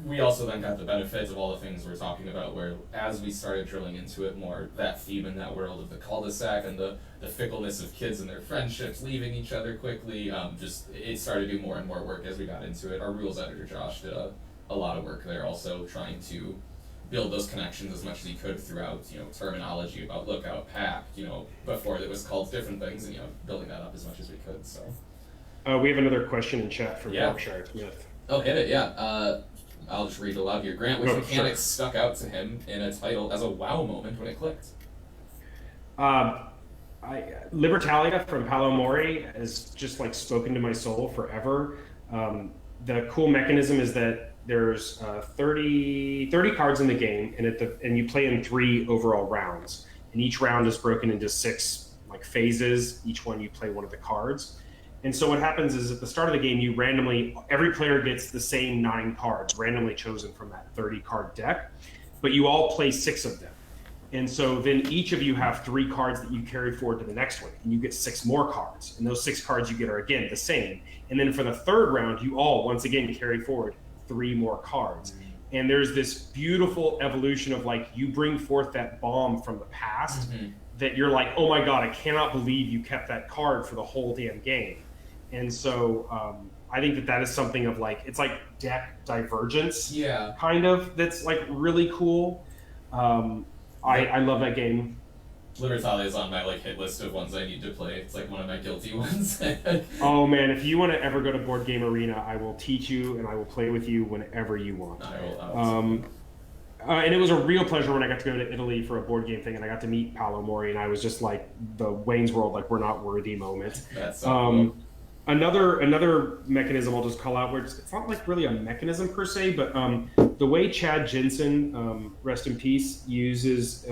we also then got the benefits of all the things we're talking about, where as we started drilling into it more, that theme in that world of the cul-de-sac and the fickleness of kids and their friendships, leaving each other quickly, it started to do more and more work as we got into it. Our rules editor, Josh, did a lot of work there also, trying to build those connections as much as he could throughout, terminology about lookout, pact, before it was called different things, and, building that up as much as we could, so. We have another question in chat from Berkshire Smith. Oh, hit it, yeah. I'll just read it aloud here. Grant, which mechanics stuck out to him in a title as a wow moment when it clicked? Libertalia from Paolo Mori has just like spoken to my soul forever. The cool mechanism is that there's 30 cards in the game, and you play in 3 overall rounds, and each round is broken into 6 like like phases. Each one you play one of the cards. And so what happens is at the start of the game, you randomly, every player gets the same 9 cards randomly chosen from that 30 card deck, but you all play 6 of them. And so then each of you have 3 cards that you carry forward to the next one, and you get 6 more cards. And those 6 cards you get are again the same. And then for the third round, you all once again carry forward 3 more cards. And there's this beautiful evolution of like, you bring forth that bomb from the past that you're like, oh my God, I cannot believe you kept that card for the whole damn game. And so I think that is something of like, it's like deck divergence, kind of, that's like really cool. I love that game. Libertalia is on my like hit list of ones I need to play. It's like one of my guilty ones. Oh man, if you want to ever go to Board Game Arena, I will teach you and I will play with you whenever you want. And it was a real pleasure when I got to go to Italy for a board game thing, and I got to meet Paolo Mori, and I was just like the Wayne's World, like we're not worthy moment. That's so cool. Another mechanism I'll just call out, where it's not like really a mechanism per se, but the way Chad Jensen, rest in peace, uses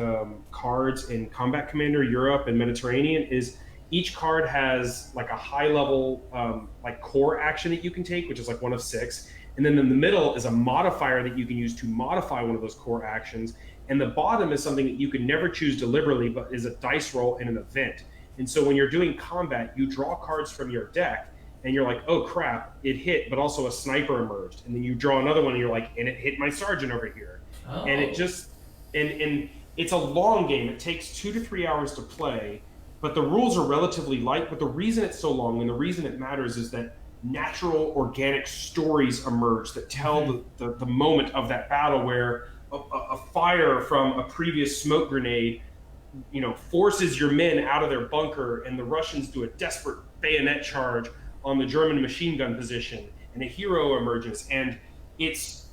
cards in Combat Commander Europe and Mediterranean is each card has like a high level like core action that you can take, which is like one of 6. And then in the middle is a modifier that you can use to modify one of those core actions. And the bottom is something that you can never choose deliberately, but is a dice roll in an event. And so when you're doing combat, you draw cards from your deck and you're like, oh crap, it hit, but also a sniper emerged. And then you draw another one and you're like, and it hit my sergeant over here. Oh. And it just, and it's a long game. It takes 2 to 3 hours to play, but the rules are relatively light. But the reason it's so long and the reason it matters is that natural organic stories emerge that tell the moment of that battle, where a fire from a previous smoke grenade, forces your men out of their bunker, and the Russians do a desperate bayonet charge on the German machine gun position, and a hero emerges, and it's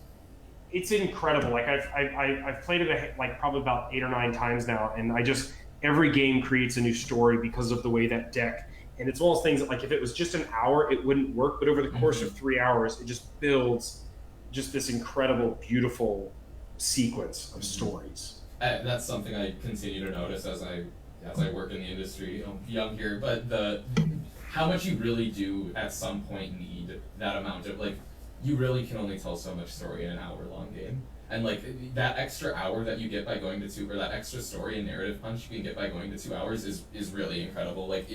incredible. Like I've played it like probably about 8 or 9 times now, and every game creates a new story because of the way that deck. And it's one of those things that, like, if it was just an hour, it wouldn't work. But over the course of 3 hours, it just builds just this incredible, beautiful sequence of stories. That's something I continue to notice as I work in the industry. I'm young here, but how much you really do at some point need that amount of, like, you really can only tell so much story in an hour-long game. And, like, that extra hour that you get by going to 2, or that extra story and narrative punch you can get by going to 2 hours is really incredible. Like,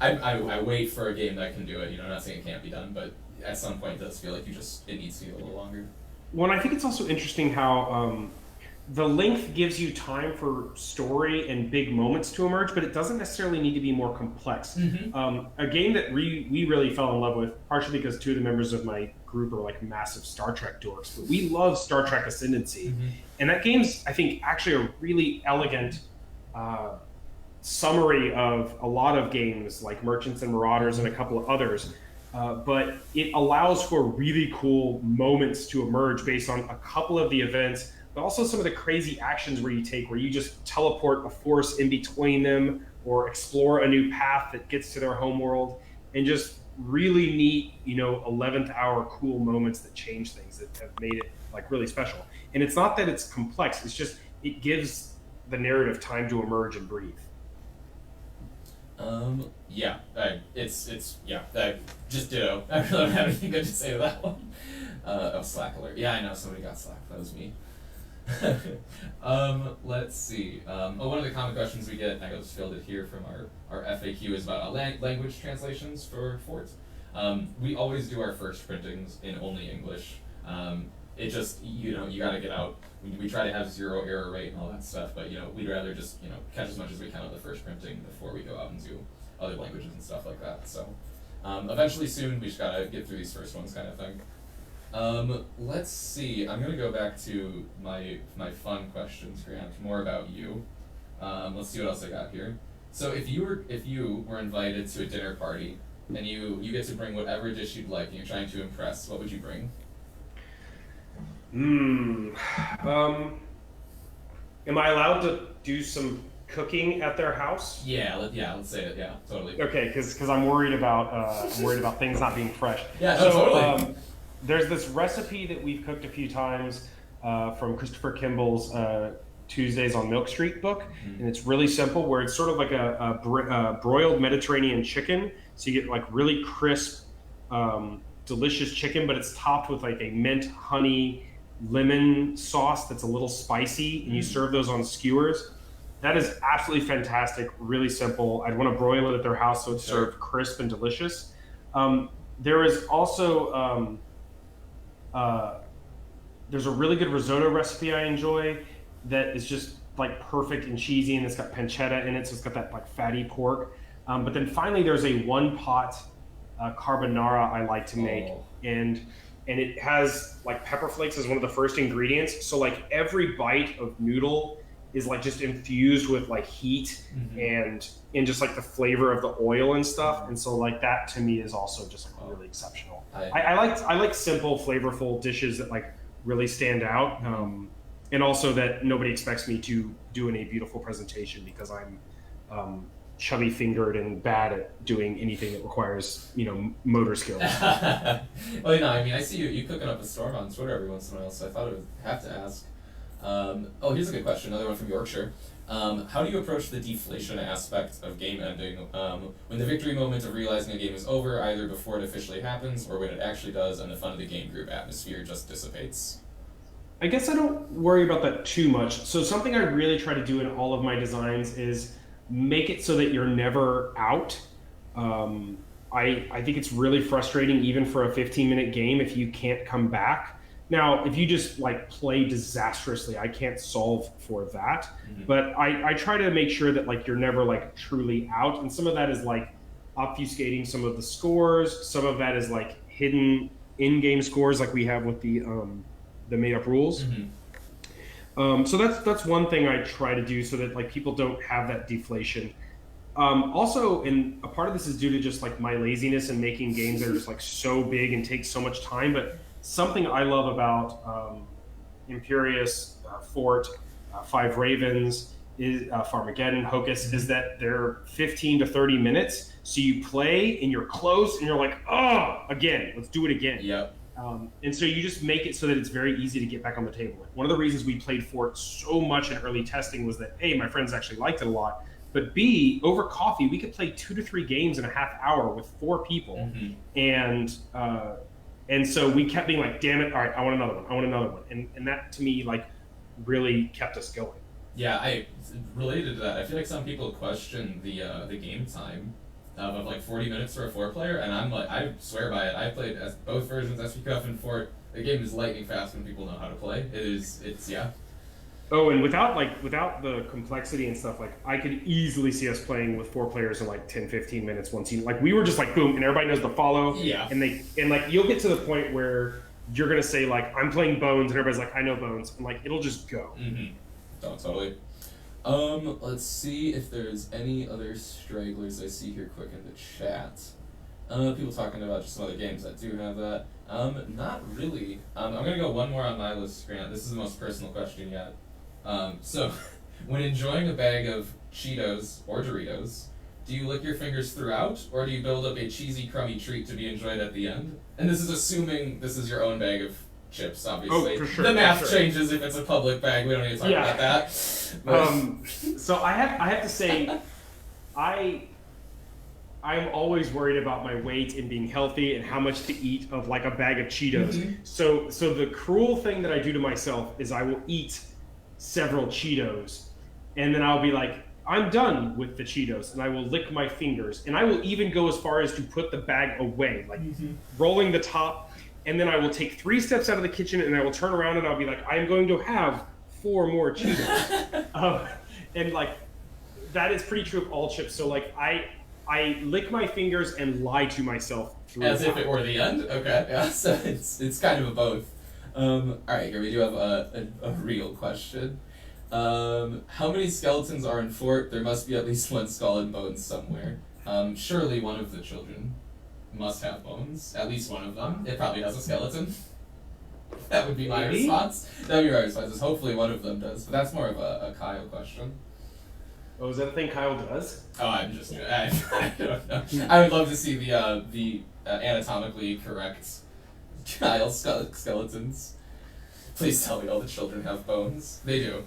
I wait for a game that can do it. I'm not saying it can't be done, but at some point it does feel like it needs to be a little longer. Well, and I think it's also interesting how the length gives you time for story and big moments to emerge, but it doesn't necessarily need to be more complex. A game that we really fell in love with, partially because 2 of the members of my group are like massive Star Trek dorks, but we love Star Trek Ascendancy. And that game's, I think, actually a really elegant summary of a lot of games like Merchants and Marauders and a couple of others, but it allows for really cool moments to emerge based on a couple of the events, but also some of the crazy actions where you just teleport a force in between them or explore a new path that gets to their homeworld, and just really neat 11th hour cool moments that change things, that have made it like really special. And it's not that it's complex, it's just it gives the narrative time to emerge and breathe. I just ditto. I really don't have anything good to say to that one. Slack alert. Yeah, I know, somebody got Slack. That was me. Let's see. One of the common questions we get, I just fielded here from our FAQ, is about language translations for Fort. We always do our first printings in only English. It just, you gotta get out. We try to have 0 error rate and all that stuff, but we'd rather just catch as much as we can on the first printing before we go out and do other languages and stuff like that. So eventually soon, we just gotta get through these first ones, kind of thing. Let's see. I'm gonna go back to my fun questions, Grant. More about you. Let's see what else I got here. So if you were invited to a dinner party and you get to bring whatever dish you'd like and you're trying to impress, what would you bring? Am I allowed to do some cooking at their house? Yeah, let's say it. Yeah, totally. Okay, because I'm worried about things not being fresh. Yeah, no, totally. There's this recipe that we've cooked a few times from Christopher Kimball's Tuesdays on Milk Street book, and it's really simple. Where it's sort of like a broiled Mediterranean chicken, so you get like really crisp, delicious chicken, but it's topped with like a mint honey lemon sauce that's a little spicy, and you serve those on skewers. That is absolutely fantastic, really simple. I'd want to broil it at their house so it's served crisp and delicious. There is also, there's a really good risotto recipe I enjoy that is just like perfect and cheesy, and it's got pancetta in it, so it's got that like fatty pork. But then finally there's a one pot carbonara I like to make, and it has like pepper flakes as one of the first ingredients. So like every bite of noodle is like just infused with like heat and just like the flavor of the oil and stuff. And so like that to me is also just like really exceptional. I like simple, flavorful dishes that like really stand out. And also that nobody expects me to do in a beautiful presentation, because I'm chubby fingered and bad at doing anything that requires, motor skills. Well, I mean, I see you cooking up a storm on Twitter every once in a while, so I thought I would have to ask. Here's a good question, another one from Yorkshire. How do you approach the deflation aspect of game ending when the victory moment of realizing a game is over, either before it officially happens or when it actually does, and the fun of the game group atmosphere just dissipates? I guess I don't worry about that too much. So something I really try to do in all of my designs is make it so that you're never out. I think it's really frustrating, even for a 15-minute game, if you can't come back. Now, if you just like play disastrously, I can't solve for that. But I try to make sure that like you're never like truly out. And some of that is like obfuscating some of the scores. Some of that is like hidden in-game scores, like we have with the made-up rules. So that's one thing I try to do, so that like people don't have that deflation. Also, and a part of this is due to just like my laziness and making games that are just like so big and take so much time. But something I love about Imperius, Fort, Five Ravens, Farmageddon, Hocus, is that they're 15 to 30 minutes. So you play and you're close and you're like, again, let's do it again. Yep. And so you just make it so that it's very easy to get back on the table. One of the reasons we played Fort so much in early testing was that A, my friends actually liked it a lot, but B, over coffee, we could play 2 to 3 games in a half hour with 4 people. And so we kept being like, damn it, all right, I want another one. And that to me like really kept us going. Yeah, I related to that. I feel like some people question the game time of like 40 minutes for a 4-player, and I'm like, I swear by it. I played both versions, SPQF and Fort. The game is lightning fast when people know how to play. It's yeah. Oh, and without the complexity and stuff, like I could easily see us playing with 4 players in like 10-15 minutes once like we were just like boom, and everybody knows the follow. Yeah. And like you'll get to the point where you're gonna say like, I'm playing Bones, and everybody's like, I know Bones, and like it'll just go. Oh, totally. Let's see if there's any other stragglers I see here quick in the chat. People talking about just some other games that do have that. Not really. I'm gonna go one more on my list, Grant. This is the most personal question yet. So, when enjoying a bag of Cheetos or Doritos, do you lick your fingers throughout, or do you build up a cheesy, crummy treat to be enjoyed at the end? And this is assuming this is your own bag of chips, obviously. Oh, for sure. The math changes if it's a public bag. We don't need to talk about that. So I have to say, I'm always worried about my weight and being healthy and how much to eat of like a bag of Cheetos. So the cruel thing that I do to myself is I will eat several Cheetos, and then I'll be like, I'm done with the Cheetos, and I will lick my fingers, and I will even go as far as to put the bag away, like rolling the top, and then I will take 3 steps out of the kitchen, and I will turn around, and I'll be like, I'm going to have 4 more Cheetos. And like that is pretty true of all chips. So like I lick my fingers and lie to myself as if it were the end. Okay, yeah. So it's kind of a both. All right, here we do have a real question. How many skeletons are in Fort? There must be at least one skull and bones somewhere. Surely one of the children must have bones. At least one of them. It probably has a skeleton. That would be my response. That would be my response. Is hopefully one of them does. But that's more of a Kyle question. Oh, is that a thing Kyle does? Oh, I'm just. I don't know. I would love to see the anatomically correct Kyle skeletons. Please tell me all the children have bones. They do.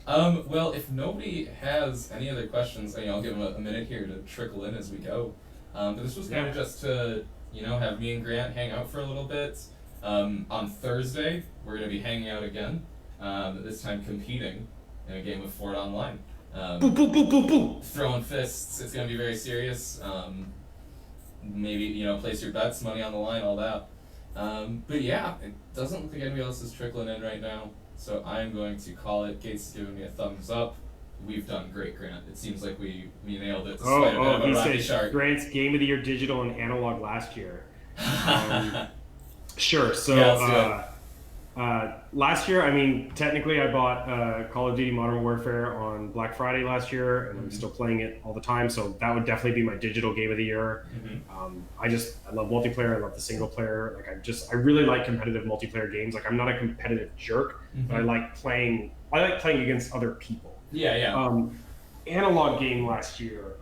Well, if nobody has any other questions, I'll give them a minute here to trickle in as we go. But this was kind of just to, have me and Grant hang out for a little bit. On Thursday, we're going to be hanging out again, this time competing in a game of Fort Online. Throwing fists, it's going to be very serious. Maybe, place your bets, money on the line, all that. But yeah, it doesn't look like anybody else is trickling in right now, so I'm going to call it. Gates is giving me a thumbs up. We've done great, Grant. It seems like we nailed it despite a bit of a rocky shark. Grant's Game of the Year digital and analog last year. Sure. So last year, technically I bought Call of Duty Modern Warfare on Black Friday last year, and I'm still playing it all the time. So that would definitely be my digital Game of the Year. I love multiplayer. I love the single player. I really like competitive multiplayer games. I'm not a competitive jerk, but I like playing against other people. Yeah. Analog game last year.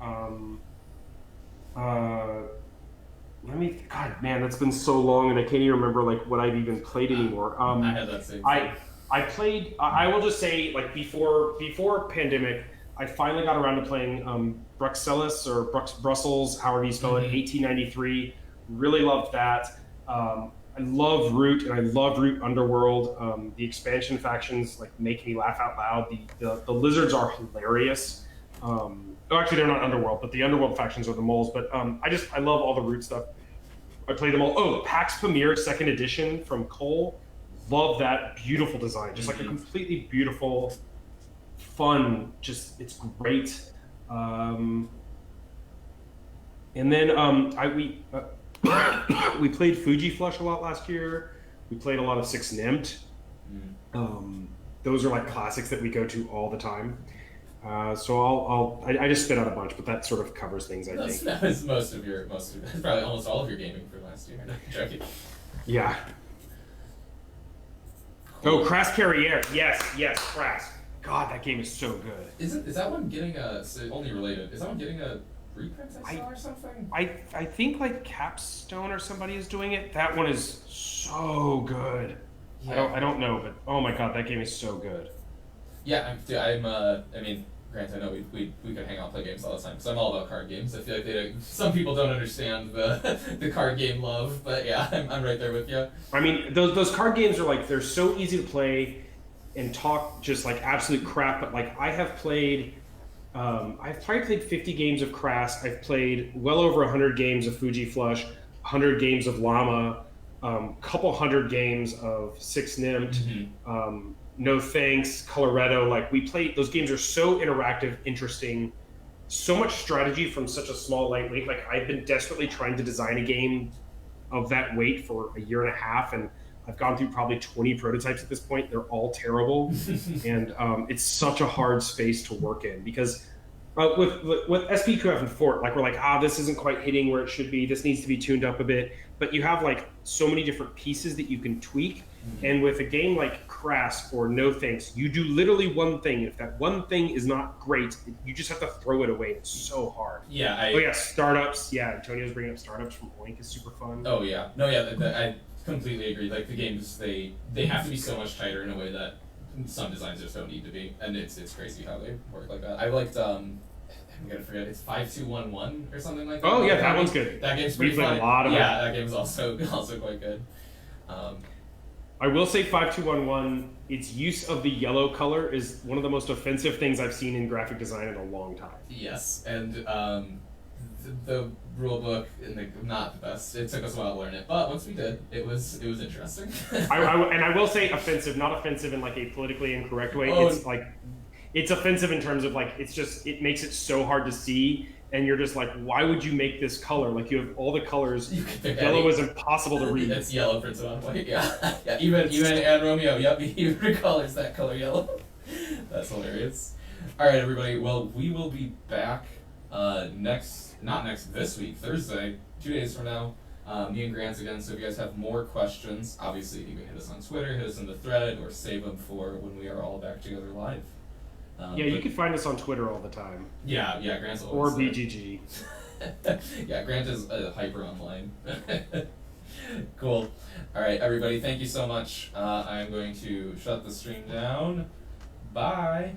God, man, that's been so long, and I can't even remember what I've even played anymore. I had that same thing. I played. I will just say, before pandemic, I finally got around to playing Bruxelles or Brussels, however you spell it, 1893. Really loved that. I love Root, and I love Root Underworld. The expansion factions make me laugh out loud. The lizards are hilarious. Actually, they're not Underworld, but the Underworld factions are the moles. But I love all the Root stuff. I played them all. Oh, PAX Pamir 2nd Edition from Cole. Love that beautiful design. Just a completely beautiful, fun. It's great. And then we played Fuji Flush a lot last year. We played a lot of Six Nimmt. Those are classics that we go to all the time. So I just spit out a bunch, but that sort of covers things. I think that was most of probably almost all of your gaming for last year. No, joking. Yeah. Cool. Oh, Crass Carriere. Yes, Crass. God, that game is so good. Is that one getting only related? Is that one getting a reprint I saw or something? I think Capstone or somebody is doing it. That one is so good. Yeah. I don't know, but oh my God, that game is so good. Yeah, Grant, I know we could hang out and play games all the time, because I'm all about card games. I feel like some people don't understand the card game love, but yeah, I'm right there with you. Those card games are they're so easy to play and talk just absolute crap, but I've probably played 50 games of Crass. I've played well over 100 games of Fuji Flush, 100 games of Llama, couple hundred games of Six Nimmt, No Thanks, Coloretto. We play, those games are so interactive, interesting, so much strategy from such a small lightweight. I've been desperately trying to design a game of that weight for a year and a half, and I've gone through probably 20 prototypes at this point. They're all terrible, and it's such a hard space to work in, because with SPQF and Fort, we're this isn't quite hitting where it should be. This needs to be tuned up a bit. But you have so many different pieces that you can tweak. And with a game like Crass or No Thanks, you do literally one thing. If that one thing is not great, you just have to throw it away. It's so hard. Yeah. Startups. Yeah, Antonio's bringing up Startups from Oink is super fun. Oh yeah. No, yeah. I completely agree. The games, they have to be so much tighter in a way that some designs just don't need to be, and it's crazy how they work like that. I liked I'm gonna forget, it's 5211 or something like that. Oh yeah, that one's good. That game's pretty fun. Yeah, that game's also quite good. I will say 5211, its use of the yellow color is one of the most offensive things I've seen in graphic design in a long time. Yes, and the rule book, not the best. It took us a while to learn it, but once we did, it was interesting. I will say offensive, not offensive in a politically incorrect way. Oh. It's offensive in terms of it makes it so hard to see, and you're just why would you make this color? You have all the colors. Yellow is impossible to read. It's yellow printed on white. Yeah. Yeah. Even and Romeo. Yep. He recolors that color yellow. That's hilarious. All right, everybody. Well, we will be back this week, Thursday, 2 days from now. Me and Grant again. So if you guys have more questions, obviously you can hit us on Twitter, hit us in the thread, or save them for when we are all back together live. You can find us on Twitter all the time. Yeah, Grant's always or BGG. Yeah, Grant is hyper online. Cool. All right, everybody, thank you so much. I'm going to shut the stream down. Bye.